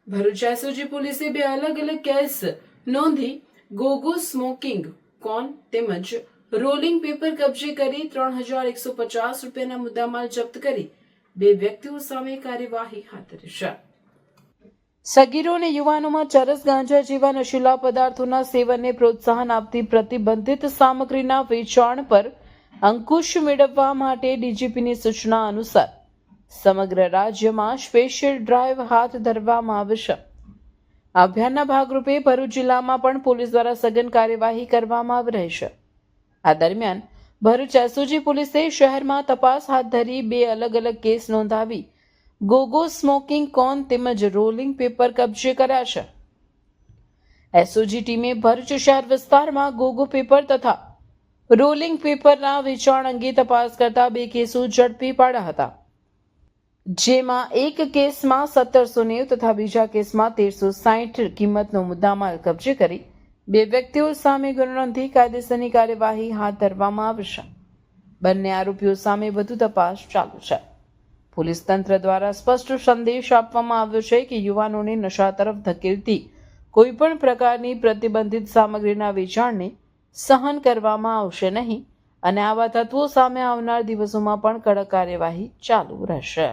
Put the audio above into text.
Bharuch SOG પોલીસે બે અલગ અલગ કેસ નોંધી ગોગો સ્મોકિંગ કોન તેમજ રોલિંગ પેપર કબજે કરી 3,150 રૂપિયાના મુદ્દામાલ જપ્ત કરી બે વ્યક્તિઓ સામે કાર્યવાહી હાથ ધરી છે. સગીરો અને યુવાનોમાં ચરસ ગાંજા જેવા નશીલા પદાર્થોના સેવનને પ્રોત્સાહન આપતી પ્રતિબંધિત સામગ્રીના વેચાણ પર અંકુશ મેળવવા માટે ડીજીપીની સૂચના અનુસાર સમગ્ર રાજ્યમાં સ્પેશિયલ ડ્રાઈવ હાથ ધરવામાં આવશે. આ અભિયાનના ભાગરૂપે ભરૂચ જિલ્લામાં પણ પોલીસ દ્વારા સઘન કાર્યવાહી કરવામાં આવી રહી છે. આ દરમિયાન ભરૂચ એસઓજી પોલીસે શહેરમાં તપાસ હાથ ધરી બે અલગ અલગ કેસ નોંધાવી ગોગો સ્મોકિંગ કોન તેમજ રોલિંગ પેપર કબજે કર્યા છે. એસઓજી ટીમે ભરૂચ શહેર વિસ્તારમાં ગોગો પેપર તથા રોલિંગ પેપરના વેચાણ અંગે તપાસ કરતા બે કેસો ઝડપી પાડ્યા હતા, જેમાં એક કેસમાં 1790 તથા બીજા કેસમાં 1360 કિંમતનો મુદ્દામાલ કબજે કરી બે વ્યક્તિઓ સામે ગુનો નોંધી કાયદેસરની કાર્યવાહી હાથ ધરવામાં આવશે. બંને આરોપીઓ સામે વધુ તપાસ ચાલુ છે. પોલીસ તંત્ર દ્વારા સ્પષ્ટ સંદેશ આપવામાં આવ્યો છે કે યુવાનોને નશા તરફ ધકેલતી કોઈપણ પ્રકારની પ્રતિબંધિત સામગ્રીના વેચાણને સહન કરવામાં આવશે નહીં અને આવા તત્વો સામે આવનાર દિવસોમાં પણ કડક કાર્યવાહી ચાલુ રહેશે.